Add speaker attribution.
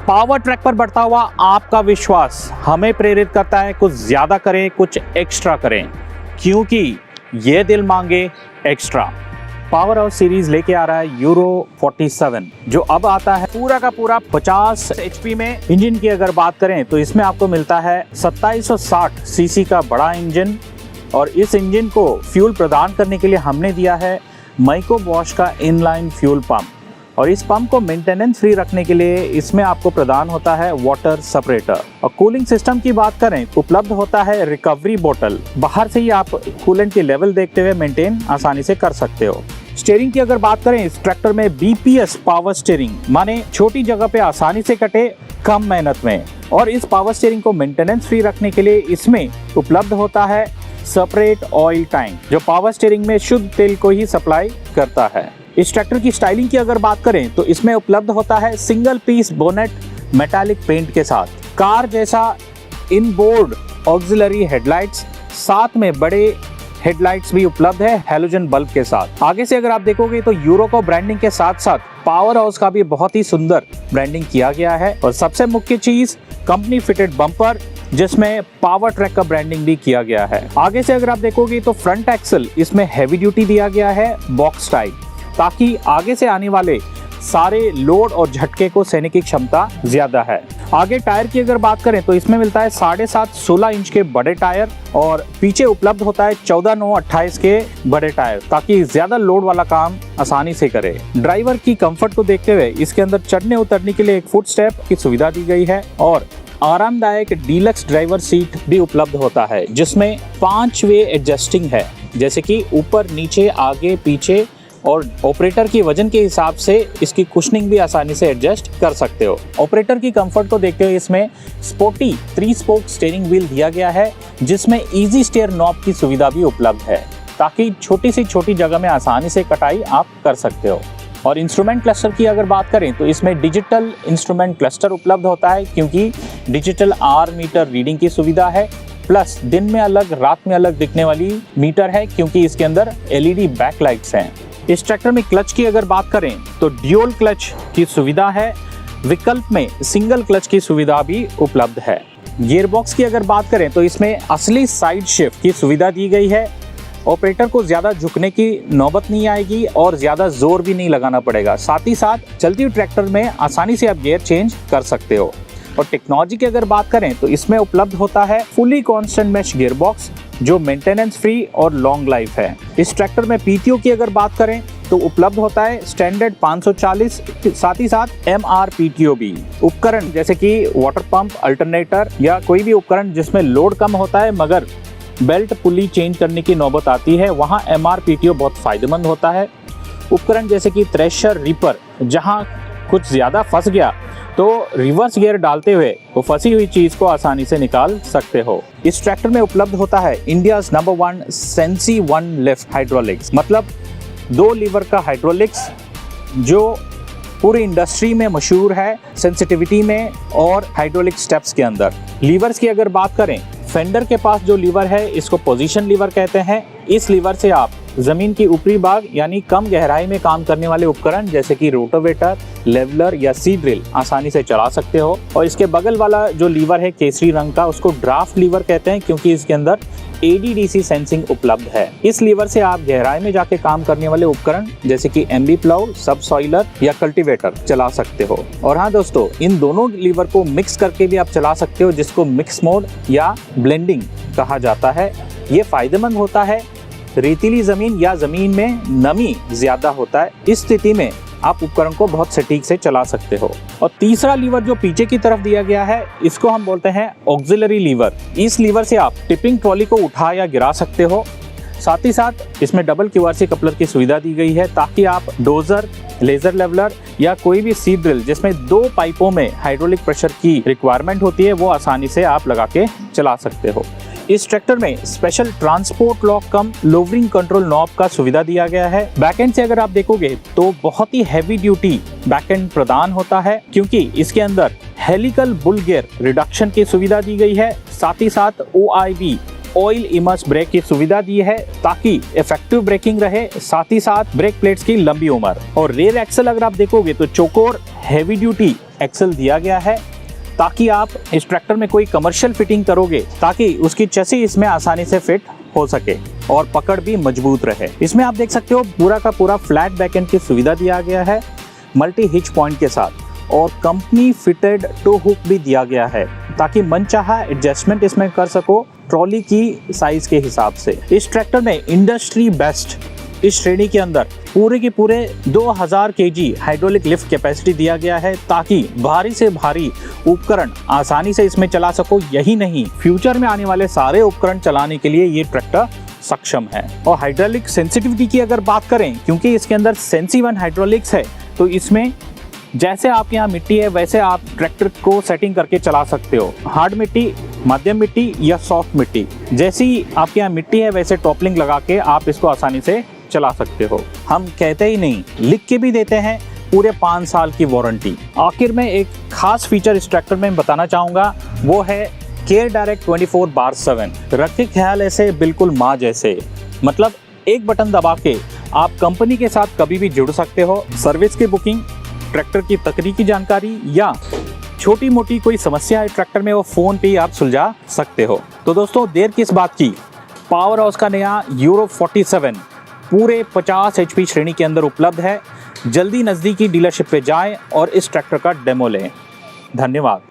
Speaker 1: Power track पर बढ़ता हुआ आपका विश्वास हमें प्रेरित करता है कुछ ज्यादा करें, कुछ एक्स्ट्रा करें, क्योंकि ये दिल मांगे एक्स्ट्रा। पावर हाउस सीरीज लेके आ रहा है यूरो 47 जो अब आता है पूरा का पूरा 50 HP में। इंजन की अगर बात करें तो इसमें आपको मिलता है 2760 सीसी का बड़ा इंजन, और इस इंजन को फ्यूल प्रदान करने के लिए हमने दिया है माइको बॉश का इनलाइन फ्यूल पंप, और इस पंप को मेंटेनेंस फ्री रखने के लिए इसमें आपको प्रदान होता है वाटर सेपरेटर। और कूलिंग सिस्टम की बात करें उपलब्ध होता है रिकवरी बोतल, बाहर से ही आप कूलेंट के लेवल देखते हुए मेंटेन आसानी से कर सकते हो। स्टीयरिंग की अगर बात करें इस ट्रैक्टर में BPS पावर स्टीयरिंग, माने छोटी जगह पे आसानी से कटे कम मेहनत में, और इस पावर स्टीयरिंग को मेंटेनेंस फ्री रखने के लिए इसमें उपलब्ध होता है सेपरेट ऑयल टैंक जो पावर स्टीयरिंग में शुद्ध तेल को ही सप्लाई करता है। इस ट्रैक्टर की स्टाइलिंग की अगर बात करें तो इसमें उपलब्ध होता है single piece bonnet metallic paint के साथ, कार जैसा इनबोर्ड ऑक्सिलरी हेडलाइट्स, साथ में बड़े हेडलाइट्स भी उपलब्ध है हैलोजन बल्ब के साथ। आगे से अगर आप देखोगे तो यूरो को ब्रांडिंग के साथ साथ पावर हाउस का भी बहुत ही सुंदर ब्रांडिंग किया गया है, और सबसे मुख्य चीज कंपनी फिटेड बम्पर जिसमें पावर ट्रैक का ब्रांडिंग भी किया गया है। आगे से अगर आप देखोगे तो फ्रंट एक्सल इसमें हैवी ड्यूटी दिया गया है बॉक्स टाइप, ताकि आगे से आने वाले सारे लोड और झटके को सहने की क्षमता ज्यादा है। आगे टायर की अगर बात करें तो इसमें मिलता है 7.5 16 इंच के बड़े टायर, और पीछे उपलब्ध होता है 14 9 28 के बड़े टायर, ताकि ज्यादा लोड वाला काम आसानी से करे। ड्राइवर की कंफर्ट को देखते हुए इसके अंदर चढ़ने उतरने के लिए एक फुट स्टेप की सुविधा दी गई है, और आरामदायक डीलक्स ड्राइवर सीट भी उपलब्ध होता है जिसमें 5 वे एडजस्टिंग है, जैसे कि ऊपर नीचे आगे पीछे, और ऑपरेटर की वजन के हिसाब से इसकी कुशनिंग भी आसानी से एडजस्ट कर सकते हो। ऑपरेटर की कंफर्ट को देखते हुए इसमें स्पोर्टी 3 स्पोक स्टीयरिंग व्हील दिया गया है जिसमें इजी स्टीयर नॉब की सुविधा भी उपलब्ध है, ताकि छोटी से छोटी जगह में आसानी से कटाई आप कर सकते हो। और इंस्ट्रूमेंट क्लस्टर की अगर बात करें तो इसमें डिजिटल इंस्ट्रूमेंट क्लस्टर उपलब्ध होता है, क्योंकि डिजिटल R मीटर रीडिंग की सुविधा है, प्लस दिन में अलग रात में अलग दिखने वाली मीटर है, क्योंकि इसके अंदर LED बैकलाइट्स हैं। इस ट्रैक्टर में क्लच की अगर बात करें तो ड्यूल क्लच की सुविधा है, विकल्प में सिंगल क्लच की सुविधा भी उपलब्ध है। गियरबॉक्स की अगर बात करें तो इसमें असली साइड शिफ्ट की सुविधा दी गई है, ऑपरेटर को ज्यादा झुकने की नौबत नहीं आएगी और ज्यादा जोर भी नहीं लगाना पड़ेगा, साथ ही साथ चलती हुई ट्रैक्टर में आसानी से आप गियर चेंज कर सकते हो। और टेक्नोलॉजी की अगर बात करें तो इसमें उपलब्ध होता है फुली कांस्टेंट मेश गियरबॉक्स जो मेंटेनेंस फ्री और लॉन्ग लाइफ है। इस ट्रैक्टर में PTO की अगर बात करें तो उपलब्ध होता है स्टैंडर्ड 540, साथ ही साथ MR PTO भी। उपकरण जैसे कि वाटर पंप, अल्टरनेटर या कोई भी उपकरण जिसमें लोड कम होता है मगर बेल्ट पुली चेंज करने की नौबत आती है, वहाँ MR PTO बहुत फायदेमंद होता है। उपकरण जैसे कि थ्रेशर, रीपर, जहाँ कुछ ज्यादा फंस गया तो रिवर्स गियर डालते हुए वो फंसी हुई चीज को आसानी से निकाल सकते हो। इस ट्रैक्टर में उपलब्ध होता है India's number 1 sensi 1 lift hydraulics, मतलब 2 लीवर का हाइड्रोलिक्स जो पूरी इंडस्ट्री में मशहूर है सेंसिटिविटी में और हाइड्रोलिक स्टेप्स के अंदर। लीवर्स की अगर बात करें, फेंडर के पास जो लीवर है इसको पोजीशन लीवर कहते हैं। इस लीवर से आप जमीन की ऊपरी भाग यानी कम गहराई में काम करने वाले उपकरण जैसे कि रोटोवेटर, लेवलर या सीड ड्रिल आसानी से चला सकते हो। और इसके बगल वाला जो लीवर है केसरी रंग का, उसको ड्राफ्ट लीवर कहते हैं, क्योंकि इसके अंदर ADDC सेंसिंग उपलब्ध है। इस लीवर से आप गहराई में जाके काम करने वाले उपकरण जैसे कि MB प्लाउ, सब सॉइलर या कल्टीवेटर चला सकते हो। और हाँ दोस्तों, इन दोनों लीवर को मिक्स करके भी आप चला सकते हो, जिसको मिक्स मोड या ब्लेंडिंग कहा जाता है। ये फायदेमंद होता है रेतीली जमीन या जमीन में नमी ज्यादा होता है, इस स्थिति में आप उपकरण को बहुत सटीक से चला सकते हो। और तीसरा लीवर जो पीछे की तरफ दिया गया है इसको हम बोलते हैं ऑक्सिलरी लीवर। इस लीवर से आप टिपिंग ट्रॉली को उठा या गिरा सकते हो। साथ ही साथ इसमें डबल QRC कपलर की सुविधा दी गई है, ताकि आप डोजर, लेजर लेवलर या कोई भी सीड ड्रिल जिसमें 2 पाइपों में हाइड्रोलिक प्रेशर की रिक्वायरमेंट होती है वो आसानी से आप लगा के चला सकते हो। इस ट्रैक्टर में स्पेशल ट्रांसपोर्ट लॉक कम लोवरिंग कंट्रोल नॉब का सुविधा दिया गया है। बैकएंड से अगर आप देखोगे तो बहुत ही हैवी ड्यूटी बैकएंड प्रदान होता है, क्योंकि इसके अंदर हेलिकल बुल गियर रिडक्शन की सुविधा दी गई है। साथ ही साथ OIB ऑयल इमर्स ब्रेक की सुविधा दी है, ताकि इफेक्टिव ब्रेकिंग रहे, साथ ही साथ ब्रेक प्लेट्स की लंबी उम्र। और रेयर एक्सल अगर आप देखोगे तो चोकोर हैवी ड्यूटी एक्सेल दिया गया है ताकि आप इस ट्रैक्टर में कोई कमर्शियल फिटिंग करोगे ताकि उसकी चसी इसमें आसानी से फिट हो सके और पकड़ भी मजबूत रहे। इसमें आप देख सकते हो पूरा का पूरा फ्लैट बैकएंड की सुविधा दिया गया है मल्टी हिच पॉइंट के साथ, और कंपनी फिटेड टो हुक भी दिया गया है ताकि मनचाहा एडजस्टमेंट इसमें कर सको ट्रॉली की साइज के हिसाब से। इस ट्रैक्टर में इंडस्ट्री बेस्ट इस श्रेणी के अंदर पूरे के पूरे 2000 केजी हाइड्रोलिक लिफ्ट कैपेसिटी दिया गया है ताकि भारी से भारी उपकरण आसानी से इसमें चला सको। यही नहीं, फ्यूचर में आने वाले सारे उपकरण चलाने के लिए ये ट्रैक्टर सक्षम है। और हाइड्रोलिक सेंसिटिविटी की अगर बात करें, क्योंकि इसके अंदर सेंसी-1 हाइड्रोलिक्स है, तो इसमें जैसे आपके यहाँ मिट्टी है वैसे आप ट्रैक्टर को सेटिंग करके चला सकते हो। हार्ड मिट्टी, मध्यम मिट्टी या सॉफ्ट मिट्टी, जैसी आपके यहाँ मिट्टी है वैसे टॉपलिंग लगा के आप इसको आसानी से चला सकते हो। हम कहते ही नहीं, लिख के भी देते हैं पूरे 5 साल की वारंटी। आखिर में एक खास फीचर इस ट्रैक्टर में बताना चाहूँगा, वो है केयर डायरेक्ट 24/7। रखे ख्याल ऐसे बिल्कुल माँ जैसे, मतलब एक बटन दबा के आप कंपनी के साथ कभी भी जुड़ सकते हो। सर्विस की बुकिंग, ट्रैक्टर की तकनीकी जानकारी या छोटी मोटी कोई समस्या है ट्रैक्टर में, वो फ़ोन पे ही आप सुलझा सकते हो। तो दोस्तों देर किस बात की, पावर हाउस का नया यूरो 47 पूरे 50 HP श्रेणी के अंदर उपलब्ध है। जल्दी नज़दीकी डीलरशिप पे जाएं और इस ट्रैक्टर का डेमो लें। धन्यवाद।